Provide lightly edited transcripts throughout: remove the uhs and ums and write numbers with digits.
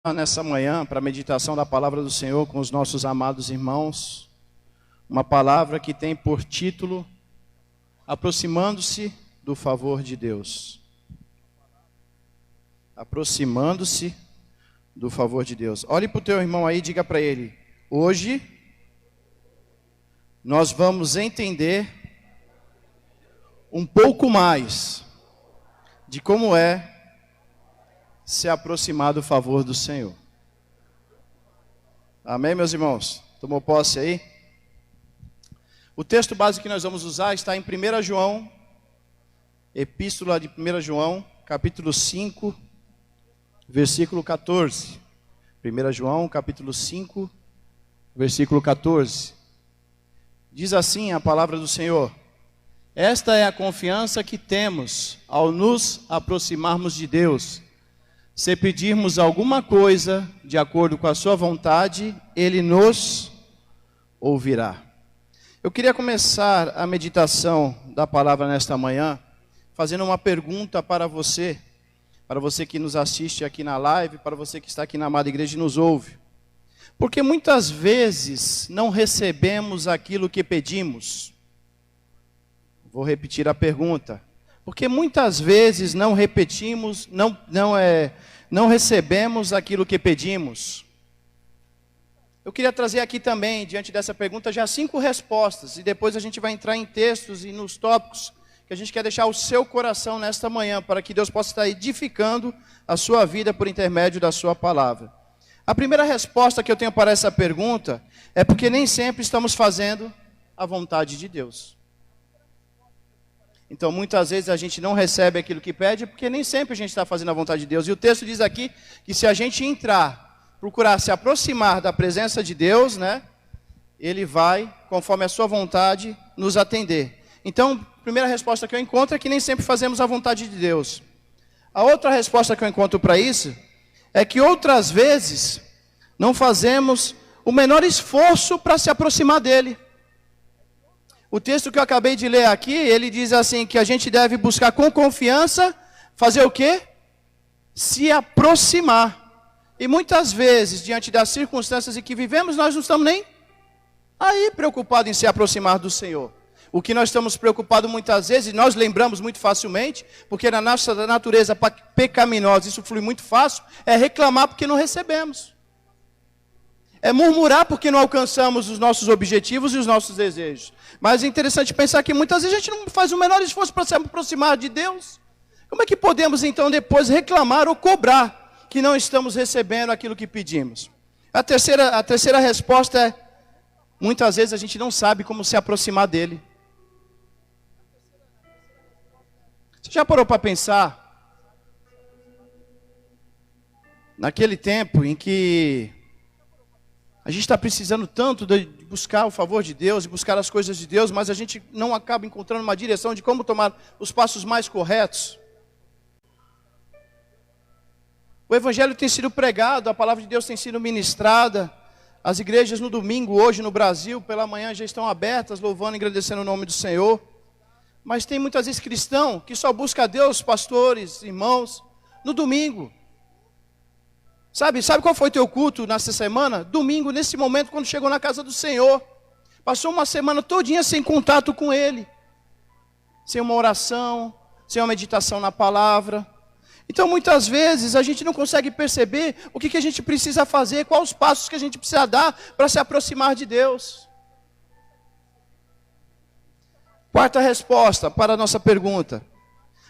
Nessa manhã, para a meditação da palavra do Senhor com os nossos amados irmãos, uma palavra que tem por título Aproximando-se do favor de Deus. Aproximando-se do favor de Deus. Olhe para o teu irmão aí e diga para ele: hoje nós vamos entender um pouco mais de como é se aproximar do favor do Senhor. Amém, meus irmãos? Tomou posse aí? O texto básico que nós vamos usar está em 1 João, Epístola de 1 João, capítulo 5, versículo 14. 1 João, capítulo 5, versículo 14. Diz assim a palavra do Senhor: esta é a confiança que temos ao nos aproximarmos de Deus. Se pedirmos alguma coisa de acordo com a sua vontade, Ele nos ouvirá. Eu queria começar a meditação da palavra nesta manhã, fazendo uma pergunta para você que nos assiste aqui na live, para você que está aqui na amada igreja e nos ouve. Porque muitas vezes não recebemos aquilo que pedimos. Vou repetir a pergunta. Porque muitas vezes não recebemos aquilo que pedimos. Eu queria trazer aqui também, diante dessa pergunta, já 5 respostas. E depois a gente vai entrar em textos e nos tópicos que a gente quer deixar o seu coração nesta manhã, para que Deus possa estar edificando a sua vida por intermédio da sua palavra. A primeira resposta que eu tenho para essa pergunta é porque nem sempre estamos fazendo a vontade de Deus. Então, muitas vezes a gente não recebe aquilo que pede, porque nem sempre a gente está fazendo a vontade de Deus. E o texto diz aqui que se a gente procurar se aproximar da presença de Deus, né, Ele vai, conforme a sua vontade, nos atender. Então, a primeira resposta que eu encontro é que nem sempre fazemos a vontade de Deus. A outra resposta que eu encontro para isso é que outras vezes não fazemos o menor esforço para se aproximar dEle. O texto que eu acabei de ler aqui, ele diz assim, que a gente deve buscar com confiança, fazer o quê? Se aproximar. E muitas vezes, diante das circunstâncias em que vivemos, nós não estamos nem aí preocupados em se aproximar do Senhor. O que nós estamos preocupados muitas vezes, e nós lembramos muito facilmente, porque na nossa natureza pecaminosa, isso flui muito fácil, é reclamar porque não recebemos. É murmurar porque não alcançamos os nossos objetivos e os nossos desejos. Mas é interessante pensar que muitas vezes a gente não faz o menor esforço para se aproximar de Deus. Como é que podemos então depois reclamar ou cobrar que não estamos recebendo aquilo que pedimos? A terceira resposta é: muitas vezes a gente não sabe como se aproximar dEle. Você já parou para pensar? Naquele tempo em que a gente está precisando tanto de buscar o favor de Deus, de buscar as coisas de Deus, mas a gente não acaba encontrando uma direção de como tomar os passos mais corretos. O Evangelho tem sido pregado, a palavra de Deus tem sido ministrada. As igrejas no domingo, hoje no Brasil, pela manhã já estão abertas, louvando e agradecendo o nome do Senhor. Mas tem muitas vezes cristão que só busca a Deus, pastores, irmãos, no domingo. Sabe qual foi teu culto nessa semana? Domingo, nesse momento, quando chegou na casa do Senhor. Passou uma semana todinha sem contato com Ele. Sem uma oração, sem uma meditação na palavra. Então, muitas vezes, a gente não consegue perceber o que a gente precisa fazer, quais os passos que a gente precisa dar para se aproximar de Deus. Quarta resposta para a nossa pergunta: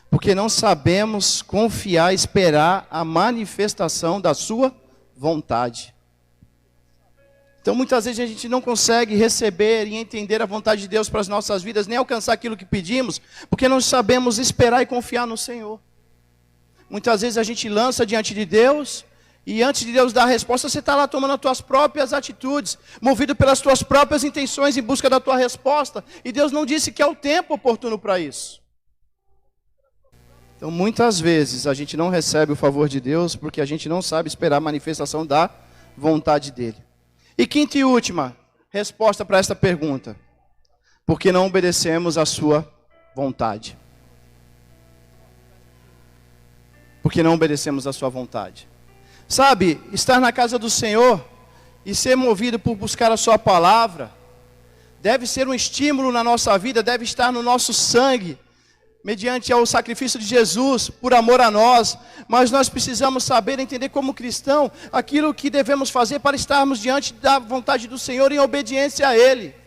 porque não sabemos confiar e esperar a manifestação da sua vontade. Então, muitas vezes a gente não consegue receber e entender a vontade de Deus para as nossas vidas, nem alcançar aquilo que pedimos, porque não sabemos esperar e confiar no Senhor. Muitas vezes a gente lança diante de Deus, e antes de Deus dar a resposta, você está lá tomando as tuas próprias atitudes, movido pelas tuas próprias intenções em busca da tua resposta, e Deus não disse que é o tempo oportuno para isso. Então, muitas vezes, a gente não recebe o favor de Deus porque a gente não sabe esperar a manifestação da vontade dEle. E quinta e última resposta para esta pergunta: porque não obedecemos a sua vontade. Porque não obedecemos a sua vontade. Sabe, estar na casa do Senhor e ser movido por buscar a sua palavra, deve ser um estímulo na nossa vida, deve estar no nosso sangue, mediante ao sacrifício de Jesus, por amor a nós. Mas nós precisamos saber, entender como cristão, aquilo que devemos fazer para estarmos diante da vontade do Senhor em obediência a Ele.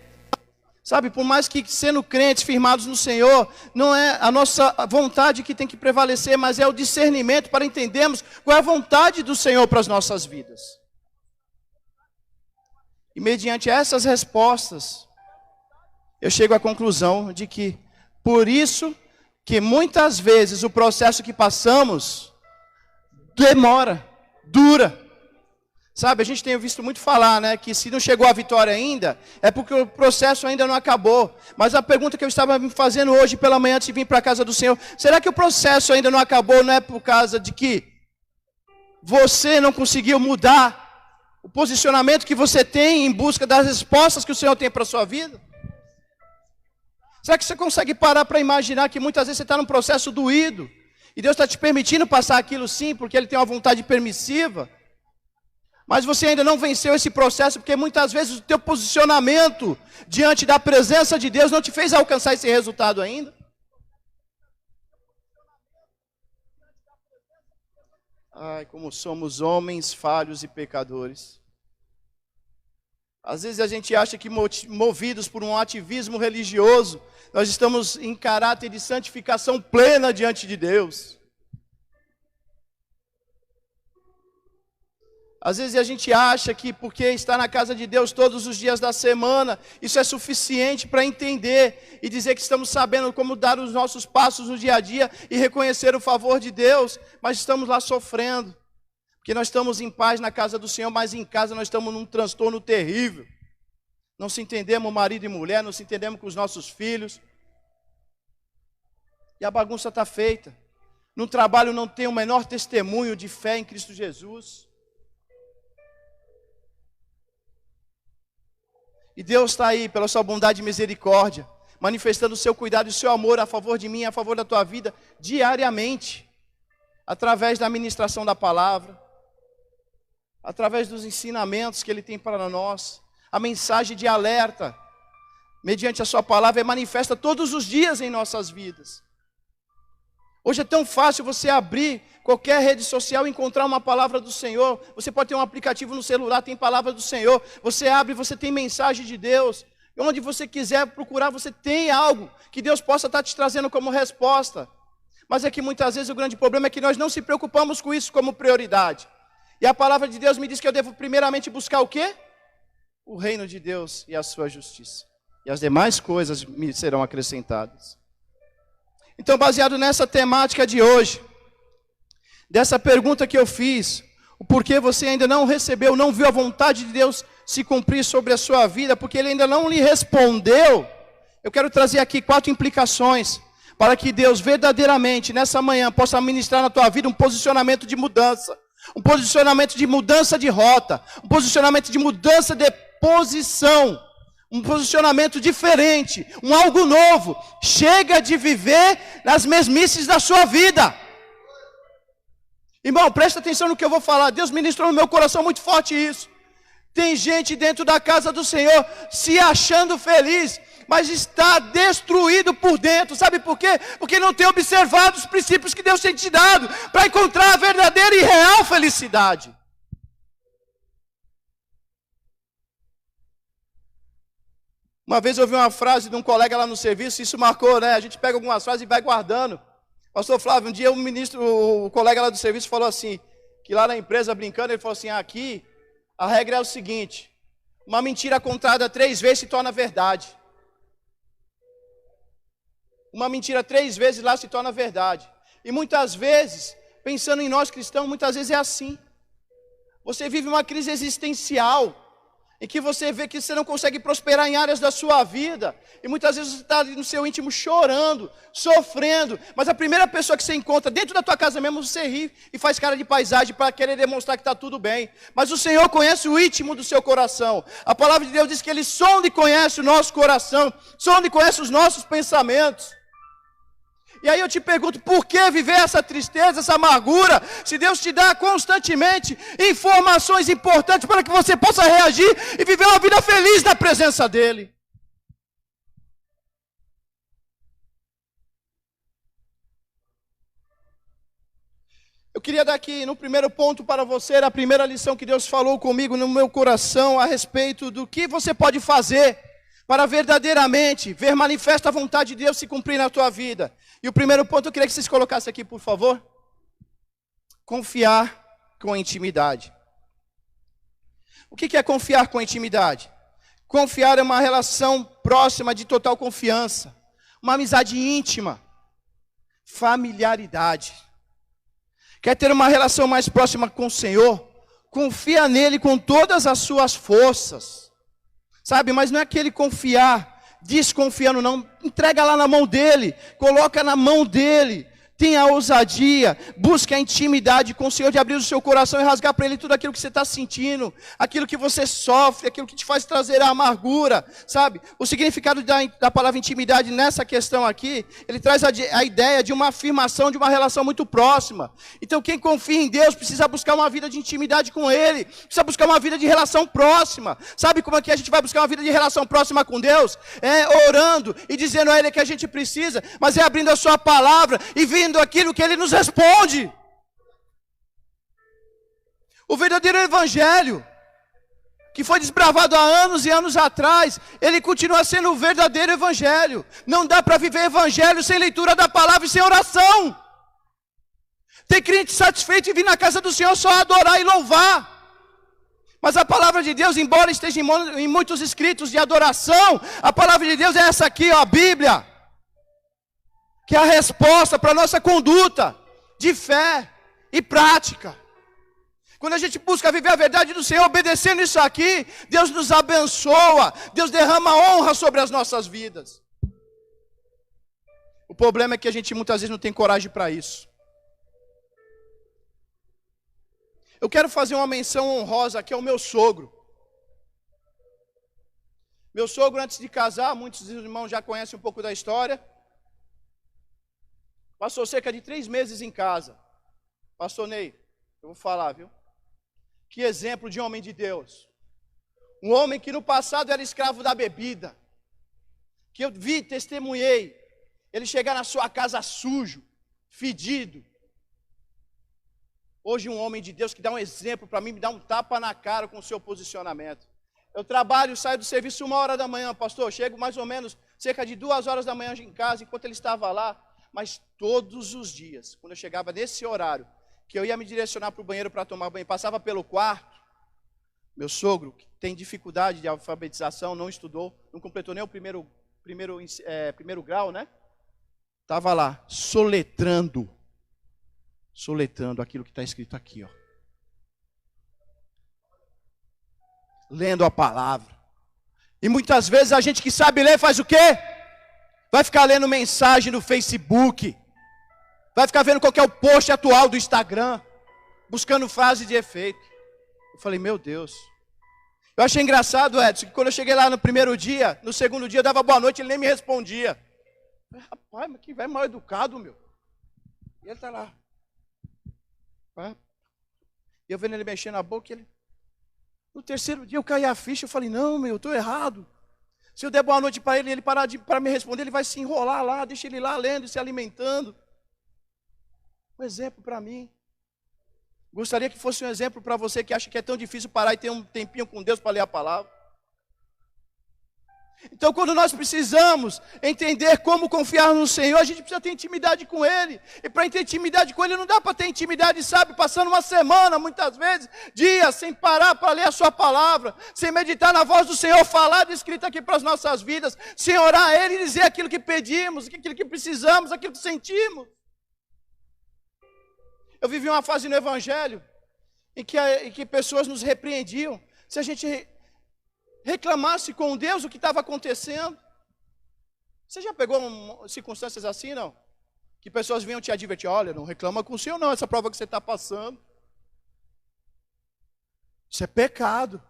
Sabe, por mais que sendo crentes, firmados no Senhor, não é a nossa vontade que tem que prevalecer, mas é o discernimento para entendermos qual é a vontade do Senhor para as nossas vidas. E mediante essas respostas, eu chego à conclusão de que, por isso, que muitas vezes o processo que passamos demora, dura. Sabe, a gente tem visto muito falar, né, que se não chegou a vitória ainda, é porque o processo ainda não acabou. Mas a pergunta que eu estava me fazendo hoje pela manhã antes de vir para a casa do Senhor, será que o processo ainda não acabou, não é por causa de que você não conseguiu mudar o posicionamento que você tem em busca das respostas que o Senhor tem para a sua vida? Será que você consegue parar para imaginar que muitas vezes você está num processo doído, e Deus está te permitindo passar aquilo sim, porque Ele tem uma vontade permissiva, mas você ainda não venceu esse processo, porque muitas vezes o teu posicionamento diante da presença de Deus não te fez alcançar esse resultado ainda? Ai, como somos homens falhos e pecadores. Às vezes a gente acha que movidos por um ativismo religioso, nós estamos em caráter de santificação plena diante de Deus. Às vezes a gente acha que porque está na casa de Deus todos os dias da semana, isso é suficiente para entender e dizer que estamos sabendo como dar os nossos passos no dia a dia e reconhecer o favor de Deus, mas estamos lá sofrendo. Porque nós estamos em paz na casa do Senhor, mas em casa nós estamos num transtorno terrível. Não se entendemos marido e mulher, não se entendemos com os nossos filhos. E a bagunça está feita. No trabalho não tem o menor testemunho de fé em Cristo Jesus. E Deus está aí, pela sua bondade e misericórdia, manifestando o seu cuidado e o seu amor a favor de mim e a favor da tua vida, diariamente. Através da ministração da palavra, através dos ensinamentos que Ele tem para nós, a mensagem de alerta, mediante a sua palavra, é manifesta todos os dias em nossas vidas. Hoje é tão fácil você abrir qualquer rede social e encontrar uma palavra do Senhor. Você pode ter um aplicativo no celular, tem palavra do Senhor. Você abre, você tem mensagem de Deus. E onde você quiser procurar, você tem algo que Deus possa estar te trazendo como resposta. Mas é que muitas vezes o grande problema é que nós não se preocupamos com isso como prioridade. E a palavra de Deus me diz que eu devo primeiramente buscar o quê? O reino de Deus e a sua justiça. E as demais coisas me serão acrescentadas. Então, baseado nessa temática de hoje, dessa pergunta que eu fiz, o porquê você ainda não recebeu, não viu a vontade de Deus se cumprir sobre a sua vida, porque Ele ainda não lhe respondeu, eu quero trazer aqui 4 implicações, para que Deus verdadeiramente, nessa manhã, possa ministrar na tua vida um posicionamento de mudança, um posicionamento de mudança de rota, um posicionamento de mudança de posição, um posicionamento diferente, um algo novo. Chega de viver nas mesmices da sua vida. Irmão, presta atenção no que eu vou falar. Deus ministrou no meu coração muito forte isso. Tem gente dentro da casa do Senhor se achando feliz, mas está destruído por dentro. Sabe por quê? Porque não tem observado os princípios que Deus tem te dado para encontrar a verdadeira e real felicidade. Uma vez eu ouvi uma frase de um colega lá no serviço, isso marcou, né? A gente pega algumas frases e vai guardando. Pastor Flávio, um dia o colega lá do serviço falou assim, que lá na empresa, brincando, ele falou assim, aqui a regra é o seguinte, uma mentira contada 3 vezes se torna verdade. Uma mentira 3 vezes lá se torna verdade. E muitas vezes, pensando em nós cristãos, muitas vezes é assim. Você vive uma crise existencial, em que você vê que você não consegue prosperar em áreas da sua vida, e muitas vezes você está ali no seu íntimo chorando, sofrendo, mas a primeira pessoa que você encontra dentro da tua casa mesmo, você ri e faz cara de paisagem para querer demonstrar que está tudo bem. Mas o Senhor conhece o íntimo do seu coração. A palavra de Deus diz que Ele sonda e conhece o nosso coração, sonda e conhece os nossos pensamentos. E aí eu te pergunto, por que viver essa tristeza, essa amargura, se Deus te dá constantemente informações importantes para que você possa reagir e viver uma vida feliz na presença dEle? Eu queria dar aqui no primeiro ponto para você, a primeira lição que Deus falou comigo no meu coração a respeito do que você pode fazer para verdadeiramente ver manifesta a vontade de Deus se cumprir na tua vida. E o primeiro ponto eu queria que vocês colocassem aqui, por favor. Confiar com intimidade. O que é confiar com intimidade? Confiar é uma relação próxima de total confiança, uma amizade íntima, familiaridade. Quer ter uma relação mais próxima com o Senhor? Confia nele com todas as suas forças. Sabe, mas não é aquele confiar, desconfiando não. Entrega lá na mão dele, coloca na mão dele. Tenha a ousadia, busque a intimidade com o Senhor de abrir o seu coração e rasgar para Ele tudo aquilo que você está sentindo, aquilo que você sofre, aquilo que te faz trazer a amargura, sabe? O significado da palavra intimidade nessa questão aqui, ele traz a ideia de uma afirmação, de uma relação muito próxima. Então quem confia em Deus precisa buscar uma vida de intimidade com Ele, precisa buscar uma vida de relação próxima. Sabe como é que a gente vai buscar uma vida de relação próxima com Deus? É orando e dizendo a Ele que a gente precisa, mas é abrindo a sua palavra e vindo aquilo que Ele nos responde. O verdadeiro evangelho, que foi desbravado há anos e anos atrás, ele continua sendo o verdadeiro evangelho. Não dá para viver evangelho sem leitura da palavra e sem oração. Tem crente satisfeito em vir na casa do Senhor só adorar e louvar. Mas a palavra de Deus, embora esteja em muitos escritos de adoração, a palavra de Deus é essa aqui, ó, a Bíblia, que é a resposta para a nossa conduta de fé e prática. Quando a gente busca viver a verdade do Senhor, obedecendo isso aqui, Deus nos abençoa, Deus derrama honra sobre as nossas vidas. O problema é que a gente muitas vezes não tem coragem para isso. Eu quero fazer uma menção honrosa aqui ao meu sogro. Meu sogro, antes de casar, muitos irmãos já conhecem um pouco da história, passou cerca de 3 meses em casa. Pastor Ney, eu vou falar, viu? Que exemplo de homem de Deus. Um homem que no passado era escravo da bebida. Que eu vi, testemunhei. Ele chegar na sua casa sujo, fedido. Hoje um homem de Deus que dá um exemplo para mim, me dá um tapa na cara com o seu posicionamento. Eu trabalho, saio do serviço 1h da manhã, pastor. Chego mais ou menos cerca de 2 horas da manhã em casa, enquanto ele estava lá. Mas todos os dias, quando eu chegava nesse horário, que eu ia me direcionar para o banheiro para tomar banho, passava pelo quarto, meu sogro, que tem dificuldade de alfabetização, não estudou, não completou nem o primeiro grau, né? Estava lá, soletrando aquilo que está escrito aqui, ó. Lendo a palavra. E muitas vezes a gente que sabe ler faz o quê? Vai ficar lendo mensagem no Facebook. Vai ficar vendo qual que é o post atual do Instagram. Buscando frase de efeito. Eu falei, meu Deus. Eu achei engraçado, Edson, que quando eu cheguei lá no primeiro dia, no segundo dia eu dava boa noite, ele nem me respondia. Eu falei, rapaz, mas que velho mal educado, meu. E ele tá lá. E eu vendo ele mexendo na boca, ele... No terceiro dia eu caí a ficha, eu falei, não, meu, eu estou errado. Se eu der boa noite para ele, ele parar para me responder, ele vai se enrolar lá, deixa ele lá lendo e se alimentando. Um exemplo para mim. Gostaria que fosse um exemplo para você que acha que é tão difícil parar e ter um tempinho com Deus para ler a palavra. Então, quando nós precisamos entender como confiar no Senhor, a gente precisa ter intimidade com Ele. E para ter intimidade com Ele, não dá para ter intimidade, sabe, passando uma semana, muitas vezes, dias, sem parar para ler a sua palavra, sem meditar na voz do Senhor, falada e escrita aqui para as nossas vidas, sem orar a Ele e dizer aquilo que pedimos, aquilo que precisamos, aquilo que sentimos. Eu vivi uma fase no Evangelho em que pessoas nos repreendiam. Se a gente reclamasse com Deus o que estava acontecendo. Você já pegou circunstâncias assim, não? Que pessoas vinham te advertir, olha, não reclama com o Senhor não, essa prova que você está passando. Isso é pecado.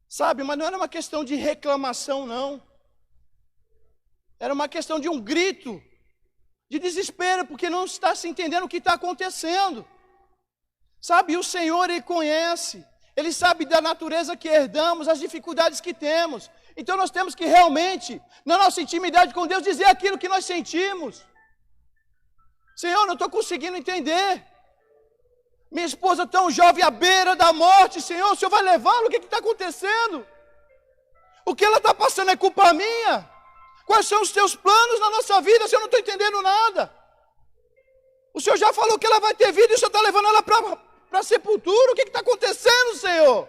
Sabe, mas não era uma questão de reclamação, não. Era uma questão de um grito de desespero, porque não está se entendendo o que está acontecendo. Sabe, o Senhor, Ele conhece, Ele sabe da natureza que herdamos, as dificuldades que temos. Então nós temos que realmente, na nossa intimidade com Deus, dizer aquilo que nós sentimos. Senhor, não estou conseguindo entender. Minha esposa tão jovem à beira da morte, Senhor, o Senhor vai levá-la? O que está acontecendo? O que ela está passando é culpa minha? Quais são os teus planos na nossa vida? Se eu não estou entendendo nada. O Senhor já falou que ela vai ter vida e o Senhor está levando ela para a sepultura. O que está acontecendo, Senhor?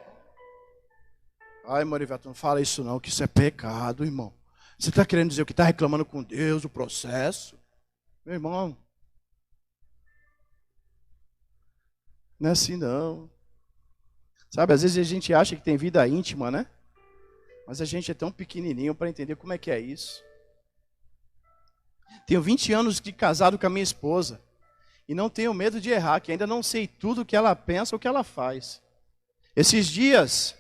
Ai, Morivelto, não fala isso não, que isso é pecado, irmão. Você está querendo dizer que está reclamando com Deus do processo? Meu irmão, não é assim não. Sabe, às vezes a gente acha que tem vida íntima, né? Mas a gente é tão pequenininho para entender como é que é isso. Tenho 20 anos de casado com a minha esposa. E não tenho medo de errar, que ainda não sei tudo o que ela pensa ou o que ela faz. Esses dias,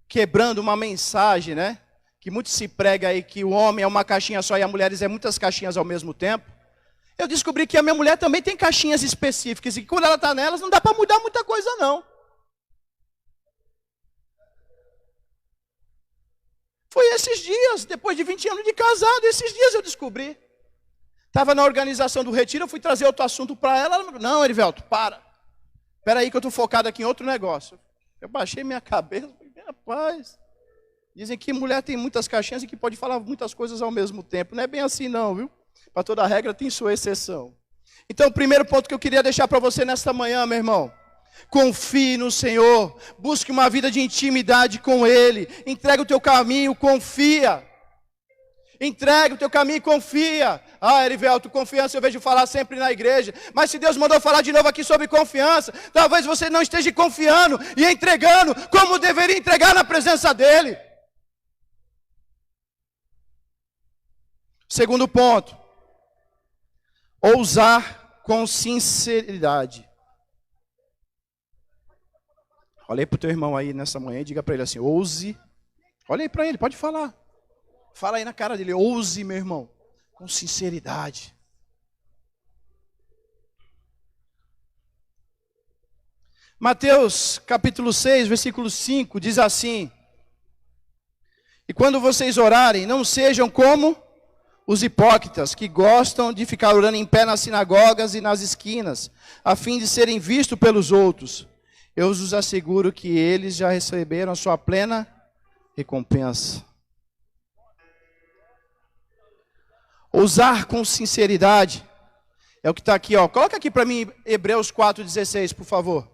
quebrando uma mensagem, né? Que muito se prega aí que o homem é uma caixinha só e as mulheres é muitas caixinhas ao mesmo tempo. Eu descobri que a minha mulher também tem caixinhas específicas. E quando ela está nelas, não dá para mudar muita coisa não. Foi esses dias, depois de 20 anos de casado, esses dias eu descobri. Estava na organização do retiro, eu fui trazer outro assunto para ela. Ela falou, não, Erivelto, para. Espera aí que eu estou focado aqui em outro negócio. Eu baixei minha cabeça, falei, rapaz, dizem que mulher tem muitas caixinhas e que pode falar muitas coisas ao mesmo tempo. Não é bem assim não, viu? Para toda regra tem sua exceção. Então, o primeiro ponto que eu queria deixar para você nesta manhã, meu irmão. Confie no Senhor, busque uma vida de intimidade com Ele, entrega o teu caminho, confia. Entrega o teu caminho e confia. Ah, Erivelto, confiança eu vejo falar sempre na igreja. Mas se Deus mandou falar de novo aqui sobre confiança, talvez você não esteja confiando e entregando como deveria entregar na presença dEle. Segundo ponto, ousar com sinceridade. Olha aí para o teu irmão aí nessa manhã e diga para ele assim, ouse. Olha aí para ele, pode falar. Fala aí na cara dele, ouse, meu irmão, com sinceridade. Mateus capítulo 6, versículo 5, diz assim: e quando vocês orarem, não sejam como os hipócritas, que gostam de ficar orando em pé nas sinagogas e nas esquinas, a fim de serem vistos pelos outros. Eu vos asseguro que eles já receberam a sua plena recompensa. Ousar com sinceridade é o que está aqui, ó. Coloca aqui para mim Hebreus 4,16, por favor.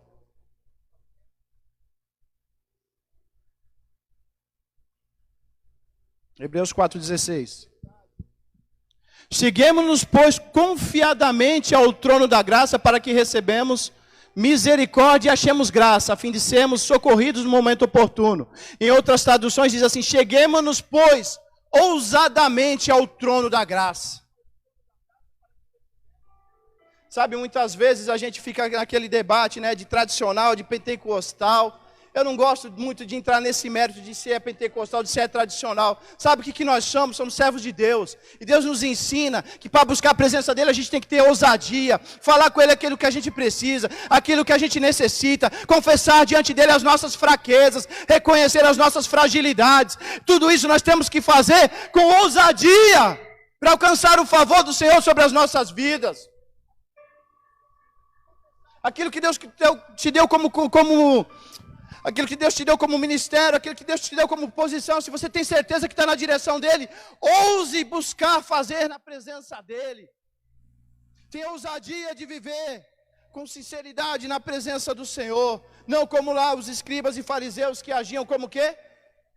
Hebreus 4,16. Cheguemo-nos, pois, confiadamente ao trono da graça, para que recebemos misericórdia e achemos graça, a fim de sermos socorridos no momento oportuno. Em outras traduções diz assim, cheguemo-nos, pois, ousadamente ao trono da graça. Sabe, muitas vezes a gente fica naquele debate, né, de tradicional, de pentecostal. Eu não gosto muito de entrar nesse mérito de se é pentecostal, de se é tradicional. Sabe o que nós somos? Somos servos de Deus. E Deus nos ensina que para buscar a presença dEle a gente tem que ter ousadia. Falar com Ele aquilo que a gente precisa, aquilo que a gente necessita. Confessar diante dEle as nossas fraquezas, reconhecer as nossas fragilidades. Tudo isso nós temos que fazer com ousadia para alcançar o favor do Senhor sobre as nossas vidas. Aquilo que Deus te deu aquilo que Deus te deu como ministério, aquilo que Deus te deu como posição, se você tem certeza que está na direção dEle, ouse buscar fazer na presença dEle. Tenha ousadia de viver com sinceridade na presença do Senhor. Não como lá os escribas e fariseus que agiam como quê?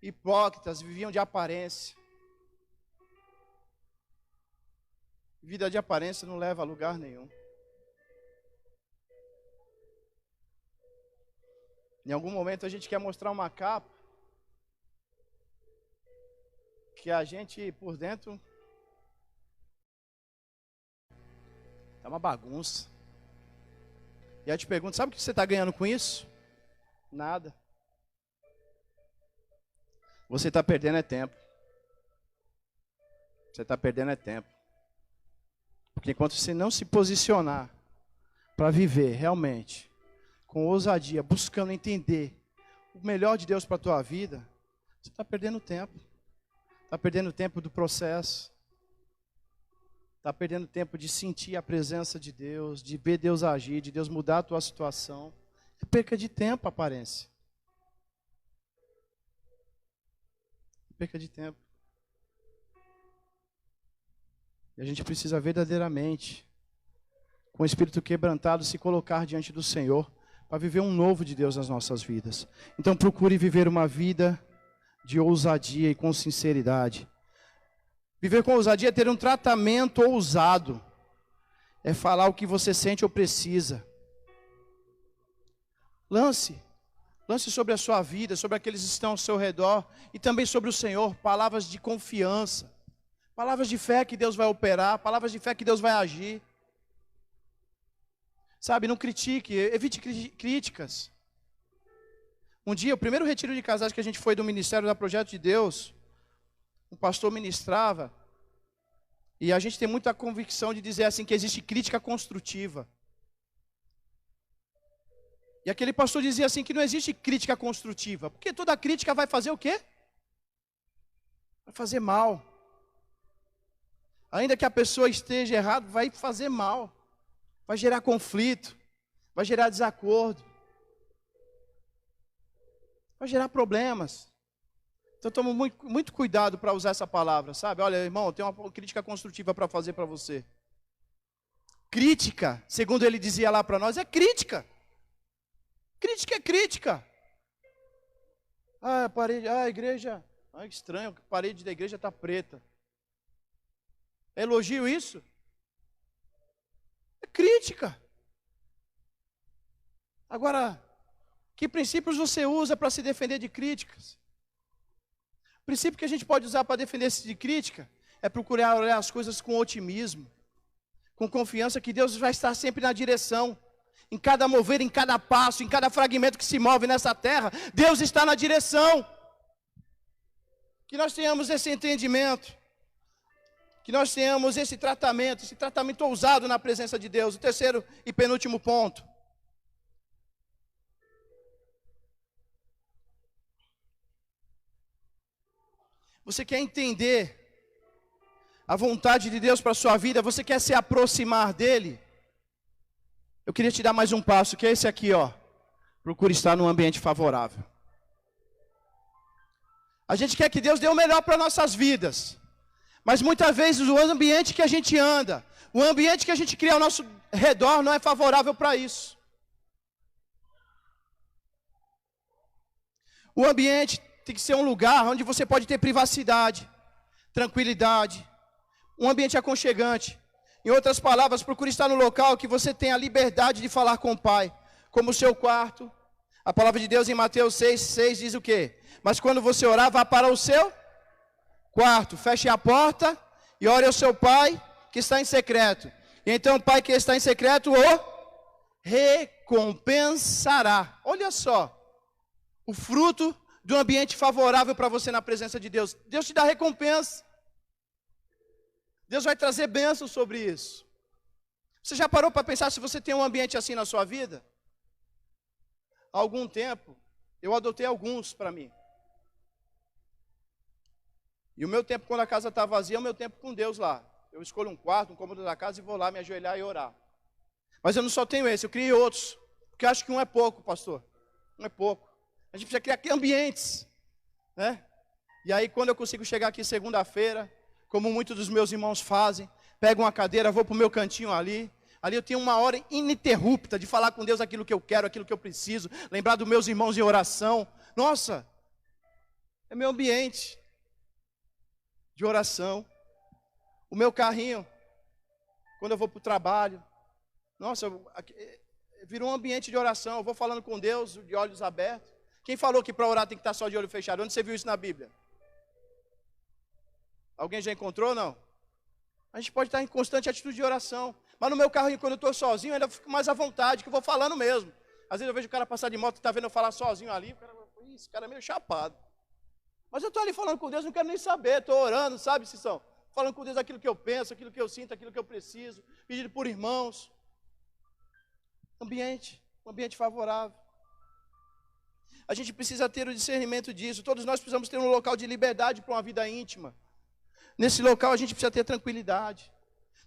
Hipócritas, viviam de aparência. Vida de aparência não leva a lugar nenhum. Em algum momento a gente quer mostrar uma capa que a gente por dentro tá uma bagunça. E aí eu te pergunto, sabe o que você está ganhando com isso? Nada. Você está perdendo é tempo. Você está perdendo é tempo. Porque enquanto você não se posicionar para viver realmente, com ousadia, buscando entender o melhor de Deus para a tua vida, você está perdendo tempo. Está perdendo tempo do processo. Está perdendo tempo de sentir a presença de Deus, de ver Deus agir, de Deus mudar a tua situação. É perca de tempo, aparência. Perca de tempo. E a gente precisa verdadeiramente, com o espírito quebrantado, se colocar diante do Senhor para viver um novo de Deus nas nossas vidas. Então procure viver uma vida de ousadia e com sinceridade. Viver com ousadia é ter um tratamento ousado. É falar o que você sente ou precisa. Lance sobre a sua vida, sobre aqueles que estão ao seu redor e também sobre o Senhor, palavras de confiança, palavras de fé que Deus vai operar, palavras de fé que Deus vai agir. Sabe, não critique, evite críticas. Um dia, o primeiro retiro de casais que a gente foi do Ministério da Projeto de Deus, o pastor ministrava, e a gente tem muita convicção de dizer assim que existe crítica construtiva. E aquele pastor dizia assim que não existe crítica construtiva, porque toda crítica vai fazer o quê? Vai fazer mal. Ainda que a pessoa esteja errada, vai fazer mal. Vai gerar conflito, vai gerar desacordo, vai gerar problemas. Então tome muito cuidado para usar essa palavra, sabe? Olha, irmão, eu tenho uma crítica construtiva para fazer para você. Crítica, segundo ele dizia lá para nós, é crítica. Crítica é crítica. Ah, a parede, a igreja, que estranho, a parede da igreja está preta. É elogio isso? É crítica. Agora, que princípios você usa para se defender de críticas? O princípio que a gente pode usar para defender-se de crítica é procurar olhar as coisas com otimismo, com confiança que Deus vai estar sempre na direção. Em cada mover, em cada passo, em cada fragmento que se move nessa terra, Deus está na direção. Que nós tenhamos esse entendimento. Que nós tenhamos esse tratamento ousado na presença de Deus. O terceiro e penúltimo ponto. Você quer entender a vontade de Deus para a sua vida? Você quer se aproximar dEle? Eu queria te dar mais um passo, que é esse aqui, ó. Procure estar num ambiente favorável. A gente quer que Deus dê o melhor para nossas vidas. Mas muitas vezes o ambiente que a gente anda, o ambiente que a gente cria ao nosso redor não é favorável para isso. O ambiente tem que ser um lugar onde você pode ter privacidade, tranquilidade, um ambiente aconchegante. Em outras palavras, procure estar no local que você tenha a liberdade de falar com o Pai, como o seu quarto. A palavra de Deus em Mateus 6 diz o quê? Mas quando você orar, vá para o seu quarto, feche a porta e ore ao seu Pai que está em secreto. E então o Pai que está em secreto o recompensará. Olha só, o fruto de um ambiente favorável para você na presença de Deus. Deus te dá recompensa. Deus vai trazer bênção sobre isso. Você já parou para pensar se você tem um ambiente assim na sua vida? Há algum tempo, eu adotei alguns para mim. E o meu tempo quando a casa está vazia é o meu tempo com Deus lá. Eu escolho um quarto, um cômodo da casa e vou lá me ajoelhar e orar. Mas eu não só tenho esse, eu criei outros. Porque eu acho que um é pouco, pastor. Um é pouco. A gente precisa criar aqui ambientes, né? E aí quando eu consigo chegar aqui segunda-feira, como muitos dos meus irmãos fazem, pego uma cadeira, vou para o meu cantinho ali. Ali eu tenho uma hora ininterrupta de falar com Deus aquilo que eu quero, aquilo que eu preciso. Lembrar dos meus irmãos em oração. Nossa, é meu ambiente de oração. O meu carrinho, quando eu vou para o trabalho. Nossa, virou um ambiente de oração. Eu vou falando com Deus de olhos abertos. Quem falou que para orar tem que estar só de olho fechado? Onde você viu isso na Bíblia? Alguém já encontrou ou não? A gente pode estar em constante atitude de oração. Mas no meu carro, quando eu estou sozinho, eu ainda fico mais à vontade, que eu vou falando mesmo. Às vezes eu vejo o cara passar de moto e está vendo eu falar sozinho ali. O cara, esse cara é meio chapado. Mas eu estou ali falando com Deus, não quero nem saber. Estou orando, sabe, Cissão? falando com Deus aquilo que eu penso, aquilo que eu sinto, aquilo que eu preciso, pedindo por irmãos. Um ambiente favorável. A gente precisa ter o discernimento disso. Todos nós precisamos ter um local de liberdade para uma vida íntima. Nesse local a gente precisa ter tranquilidade.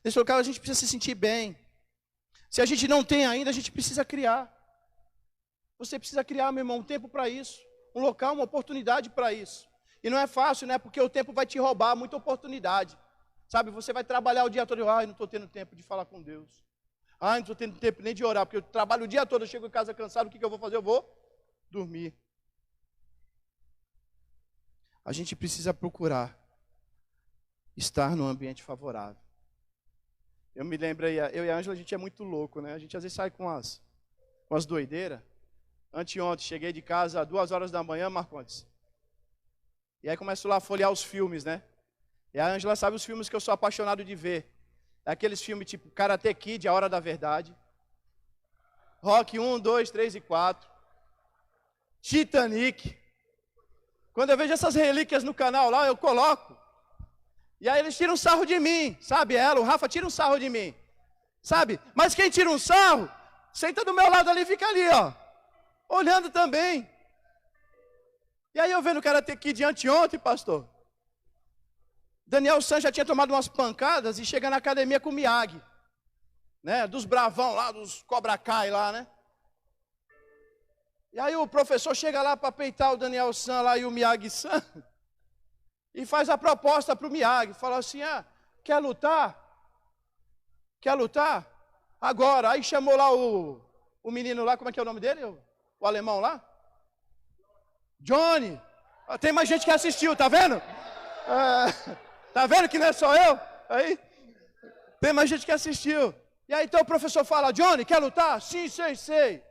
Nesse local a gente precisa se sentir bem. Se a gente não tem ainda, a gente precisa criar. Você precisa criar, meu irmão, um tempo para isso. Um local, uma oportunidade para isso. E não é fácil, né? Porque o tempo vai te roubar muita oportunidade. Sabe, você vai trabalhar o dia todo. Ai, não estou tendo tempo de falar com Deus. Ai, não estou tendo tempo nem de orar, porque eu trabalho o dia todo, eu chego em casa cansado, o que eu vou fazer? Eu vou dormir. A gente precisa procurar estar num ambiente favorável. Eu me lembro, eu e a Ângela, a gente é muito louco, né? A gente às vezes sai com umas doideiras. Anteontem, cheguei de casa às 2 horas da manhã, Marcondes. E aí começo lá a folhear os filmes, né? E a Ângela sabe os filmes que eu sou apaixonado de ver. É aqueles filmes tipo Karate Kid, A Hora da Verdade. Rock 1, 2, 3 e 4. Titanic. Quando eu vejo essas relíquias no canal lá, eu coloco. E aí eles tiram sarro de mim, sabe? O Rafa tira um sarro de mim, sabe? Mas quem tira um sarro, senta do meu lado ali e fica ali, ó. Olhando também. E aí eu vendo o Karate Kid anteontem, pastor. Daniel San já tinha tomado umas pancadas e chega na academia com o Miyagi. Né? Dos bravão lá, dos Cobra Kai lá, né? E aí o professor chega lá para peitar o Daniel San lá e o Miyagi San. E faz a proposta para o Miyagi. Fala assim, quer lutar? Quer lutar? Agora. Aí chamou lá o menino lá, como é que é o nome dele? O alemão lá? Johnny. Tem mais gente que assistiu, tá vendo? Tá vendo que não é só eu? Aí, tem mais gente que assistiu. E aí então o professor fala, Johnny, quer lutar? Sim, sei.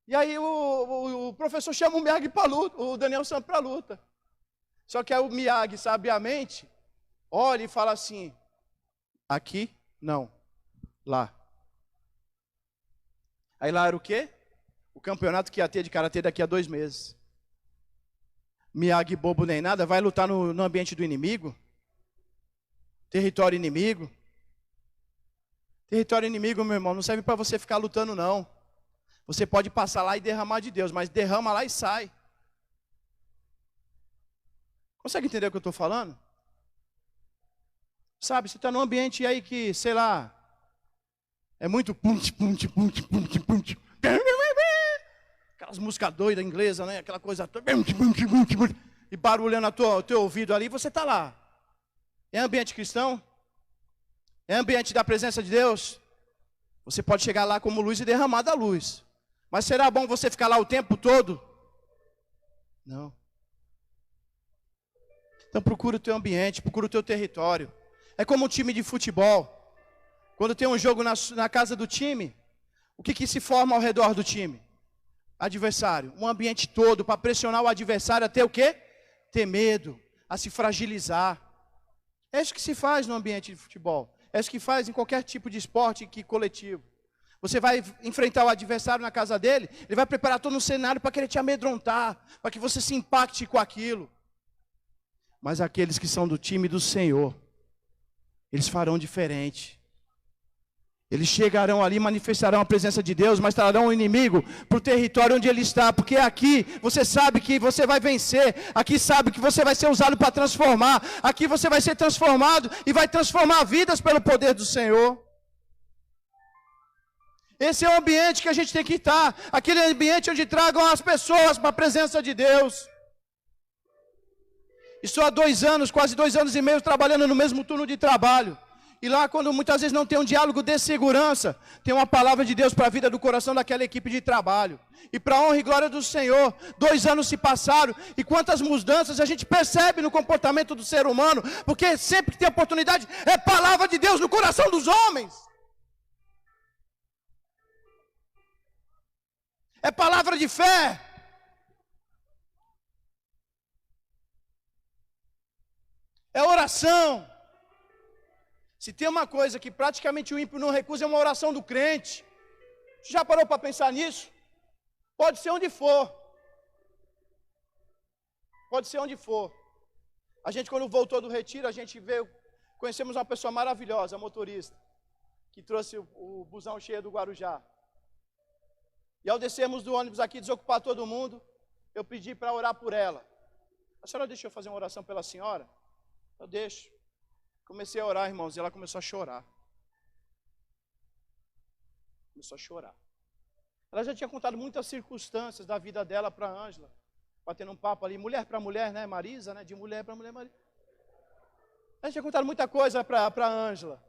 E aí o professor chama o Miyagi para luta, o Daniel San para luta. Só que aí o Miyagi, sabiamente, olha e fala assim, aqui, não, lá. Aí lá era o quê? O campeonato que ia ter de karatê daqui a 2 meses. Miyagi bobo nem nada, vai lutar no ambiente do inimigo. Território inimigo. Território inimigo, meu irmão, não serve para você ficar lutando, não. Você pode passar lá e derramar de Deus, mas derrama lá e sai. Consegue entender o que eu estou falando? Sabe, você está num ambiente aí que, sei lá, é muito punch. Aquelas músicas doidas inglesas, né? Aquela coisa toda. E barulhando no teu ouvido ali, você está lá. É ambiente cristão? É ambiente da presença de Deus? Você pode chegar lá como luz e derramar da luz. Mas será bom você ficar lá o tempo todo? Não. Então procura o teu ambiente, procura o teu território. É como um time de futebol. Quando tem um jogo na casa do time, o que se forma ao redor do time? Adversário. Um ambiente todo para pressionar o adversário a ter o quê? Ter medo, a se fragilizar. É isso que se faz no ambiente de futebol. É isso que faz em qualquer tipo de esporte coletivo. Você vai enfrentar o adversário na casa dele, ele vai preparar todo um cenário para querer te amedrontar, para que você se impacte com aquilo. Mas aqueles que são do time do Senhor, eles farão diferente. Eles chegarão ali, manifestarão a presença de Deus, mas trarão o inimigo para o território onde ele está. Porque aqui você sabe que você vai vencer. Aqui sabe que você vai ser usado para transformar. Aqui você vai ser transformado e vai transformar vidas pelo poder do Senhor. Esse é o ambiente que a gente tem que estar. Aquele ambiente onde tragam as pessoas para a presença de Deus. Estou há 2 anos, quase 2 anos e meio, trabalhando no mesmo turno de trabalho. E lá, quando muitas vezes não tem um diálogo de segurança, tem uma palavra de Deus para a vida do coração daquela equipe de trabalho. E para a honra e glória do Senhor, 2 anos se passaram, e quantas mudanças a gente percebe no comportamento do ser humano, porque sempre que tem oportunidade, é palavra de Deus no coração dos homens. É palavra de fé. É oração. Se tem uma coisa que praticamente o ímpio não recusa, é uma oração do crente. Você já parou para pensar nisso? Pode ser onde for. Pode ser onde for. A gente, quando voltou do retiro, a gente veio Conhecemos uma pessoa maravilhosa, motorista, que trouxe o busão cheio do Guarujá. E ao descermos do ônibus aqui, desocupar todo mundo, eu pedi para orar por ela. A senhora deixa eu fazer uma oração pela senhora? Eu deixo. Comecei a orar, irmãos, e ela começou a chorar. Começou a chorar. Ela já tinha contado muitas circunstâncias da vida dela para a Ângela, batendo um papo ali, mulher para mulher, né, Marisa, né, de mulher para mulher, Marisa. Ela tinha contado muita coisa para a Ângela,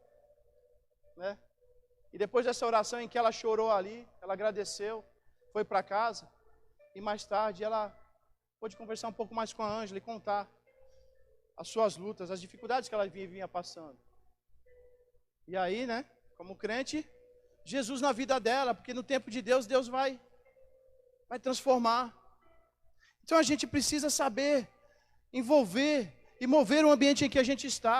né? E depois dessa oração em que ela chorou ali, ela agradeceu, foi para casa, e mais tarde ela pôde conversar um pouco mais com a Ângela e contar as suas lutas, as dificuldades que ela vinha passando. E aí, né, como crente, Jesus na vida dela, porque no tempo de Deus, Deus vai transformar. Então a gente precisa saber envolver e mover o ambiente em que a gente está.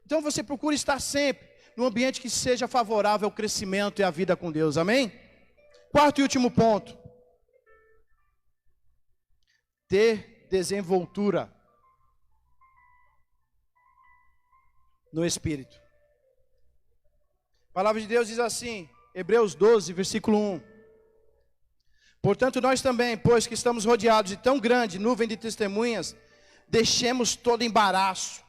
Então você procura estar sempre num ambiente que seja favorável ao crescimento e à vida com Deus, amém? Quarto e último ponto. Ter desenvoltura no Espírito. A palavra de Deus diz assim, Hebreus 12, versículo 1. Portanto, nós também, pois que estamos rodeados de tão grande nuvem de testemunhas, deixemos todo embaraço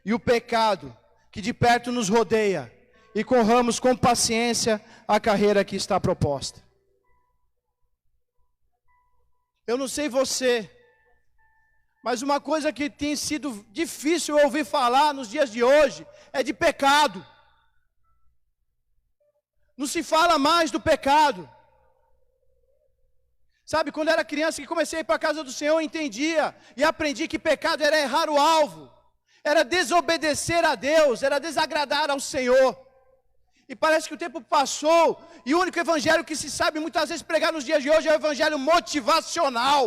e o pecado que de perto nos rodeia e corramos com paciência a carreira que está proposta. Eu não sei você, mas uma coisa que tem sido difícil ouvir falar nos dias de hoje é de pecado. Não se fala mais do pecado. Sabe, quando eu era criança que comecei a ir para a casa do Senhor, eu entendia e aprendi que pecado era errar o alvo, era desobedecer a Deus, era desagradar ao Senhor. E parece que o tempo passou e o único evangelho que se sabe muitas vezes pregar nos dias de hoje é o evangelho motivacional,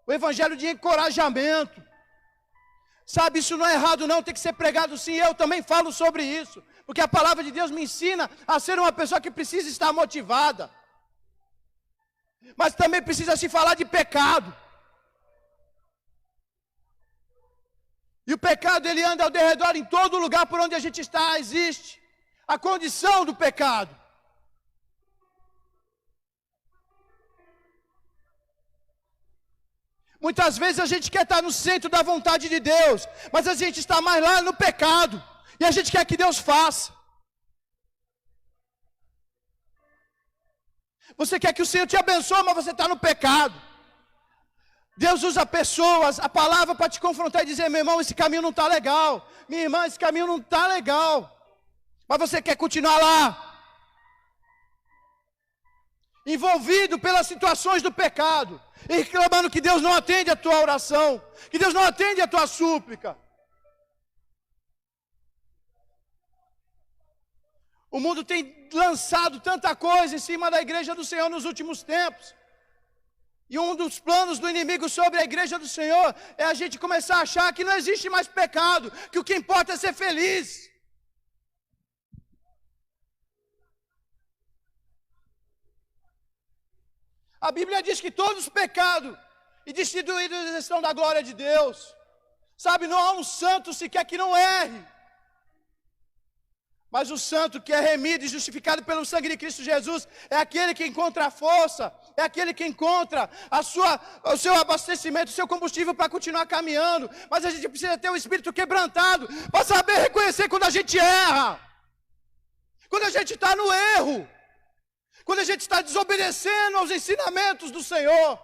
o evangelho de encorajamento. Sabe, isso não é errado não, tem que ser pregado sim, eu também falo sobre isso, porque a palavra de Deus me ensina a ser uma pessoa que precisa estar motivada. Mas também precisa se falar de pecado. E o pecado ele anda ao derredor em todo lugar por onde a gente está, existe a condição do pecado. Muitas vezes a gente quer estar no centro da vontade de Deus, mas a gente está mais lá no pecado, e a gente quer que Deus faça. Você quer que o Senhor te abençoe, mas você está no pecado. Deus usa pessoas, a palavra para te confrontar e dizer, meu irmão, esse caminho não está legal. Minha irmã, esse caminho não está legal. Mas você quer continuar lá. Envolvido pelas situações do pecado. E reclamando que Deus não atende a tua oração. Que Deus não atende a tua súplica. O mundo tem lançado tanta coisa em cima da igreja do Senhor nos últimos tempos. E um dos planos do inimigo sobre a igreja do Senhor é a gente começar a achar que não existe mais pecado, que o que importa é ser feliz. A Bíblia diz que todos os pecados e destituídos estão da glória de Deus. Sabe, não há um santo sequer que não erre. Mas o santo que é remido e justificado pelo sangue de Cristo Jesus é aquele que encontra a força, é aquele que encontra o seu abastecimento, o seu combustível para continuar caminhando. Mas a gente precisa ter o espírito quebrantado para saber reconhecer quando a gente erra, quando a gente está no erro, quando a gente está desobedecendo aos ensinamentos do Senhor.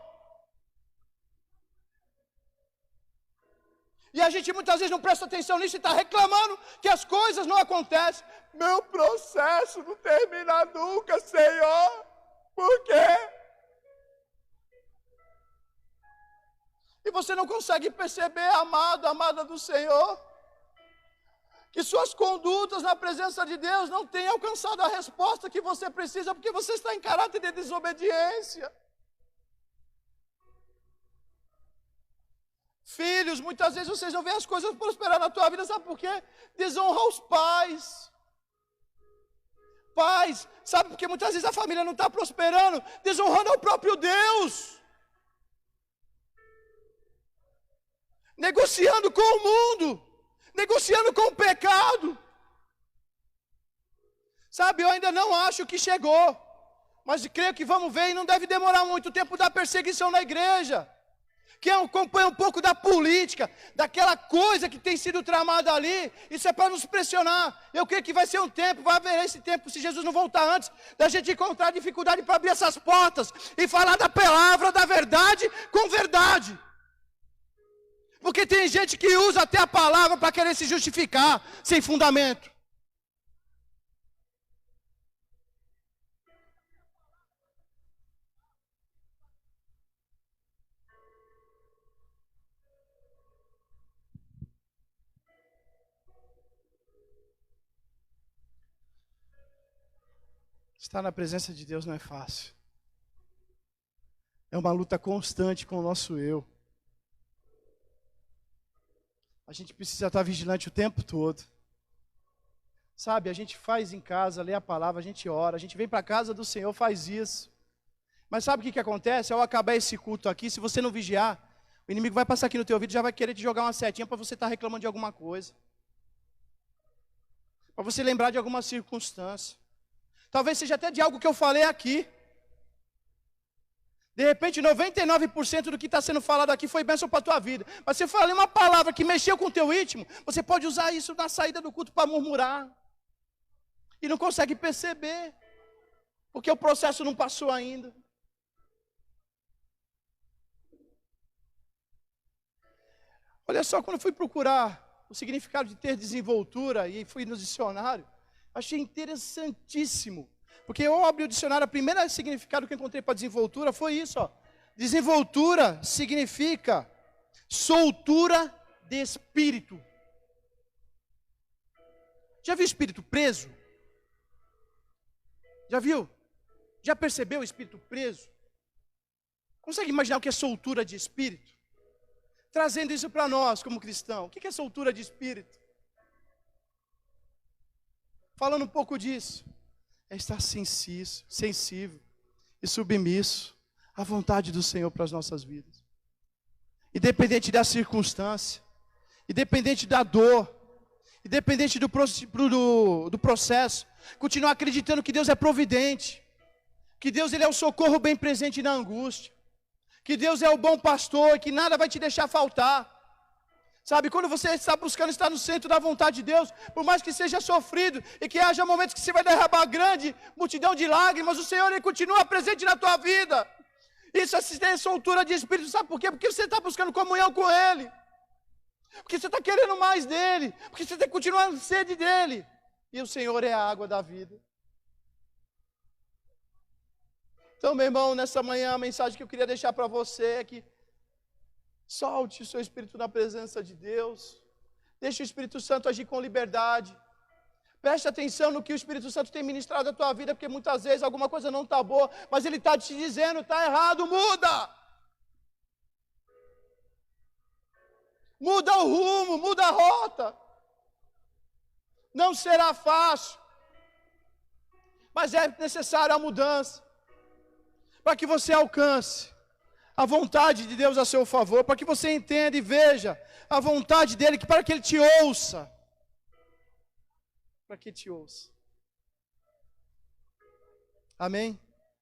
E a gente muitas vezes não presta atenção nisso e está reclamando que as coisas não acontecem. Meu processo não termina nunca, Senhor. Por quê? E você não consegue perceber, amado, amada do Senhor, que suas condutas na presença de Deus não têm alcançado a resposta que você precisa, porque você está em caráter de desobediência. Filhos, muitas vezes vocês não veem as coisas prosperar na tua vida, sabe por quê? Desonra aos pais. Pais, sabe por que muitas vezes a família não está prosperando? Desonrando ao próprio Deus. Negociando com o mundo. negociando com o pecado. Sabe, eu ainda não acho que chegou, mas creio que vamos ver e não deve demorar muito tempo da perseguição na igreja. Quem acompanha um pouco da política, daquela coisa que tem sido tramada ali, isso é para nos pressionar. Eu creio que vai ser um tempo, vai haver esse tempo, se Jesus não voltar antes, da gente encontrar dificuldade para abrir essas portas e falar da palavra, da verdade, com verdade. Porque tem gente que usa até a palavra para querer se justificar, sem fundamento. Estar na presença de Deus não é fácil. É uma luta constante com o nosso eu. A gente precisa estar vigilante o tempo todo. Sabe, a gente faz em casa, lê a palavra, a gente ora, a gente vem para a casa do Senhor, faz isso. Mas sabe o que acontece? Ao acabar esse culto aqui, se você não vigiar, o inimigo vai passar aqui no teu ouvido e já vai querer te jogar uma setinha para você estar reclamando de alguma coisa. Para você lembrar de alguma circunstância. Talvez seja até de algo que eu falei aqui. De repente, 99% do que está sendo falado aqui foi bênção para a tua vida. Mas se eu falei uma palavra que mexeu com o teu íntimo, você pode usar isso na saída do culto para murmurar. E não consegue perceber. Porque o processo não passou ainda. Olha só, quando eu fui procurar o significado de ter desenvoltura e fui no dicionário, achei interessantíssimo. Porque eu abri o dicionário, o primeiro significado que eu encontrei para desenvoltura foi isso, ó. Desenvoltura significa soltura de espírito. Já viu espírito preso? Já viu? Já percebeu o espírito preso? Consegue imaginar o que é soltura de espírito? Trazendo isso para nós como cristãos. O que é soltura de espírito? Falando um pouco disso. É estar sensível e submisso à vontade do Senhor para as nossas vidas. Independente da circunstância, independente da dor, independente do processo, continuar acreditando que Deus é providente, que Deus ele é o socorro bem presente na angústia, que Deus é o bom pastor e que nada vai te deixar faltar. Sabe, quando você está buscando estar no centro da vontade de Deus, por mais que seja sofrido e que haja momentos que você vai derramar grande multidão de lágrimas, o Senhor ele continua presente na tua vida. Isso é soltura de espírito, sabe por quê? Porque você está buscando comunhão com Ele. Porque você está querendo mais dEle. Porque você está continuando sede dEle. E o Senhor é a água da vida. Então, meu irmão, nessa manhã a mensagem que eu queria deixar para você é que solte o seu espírito na presença de Deus. Deixe o Espírito Santo agir com liberdade. Preste atenção no que o Espírito Santo tem ministrado à tua vida, porque muitas vezes alguma coisa não está boa, mas Ele está te dizendo, está errado, muda! Muda o rumo, muda a rota. Não será fácil, mas é necessária a mudança, para que você alcance a vontade de Deus a seu favor, para que você entenda e veja a vontade dEle, para que Ele te ouça. Para que te ouça. Amém?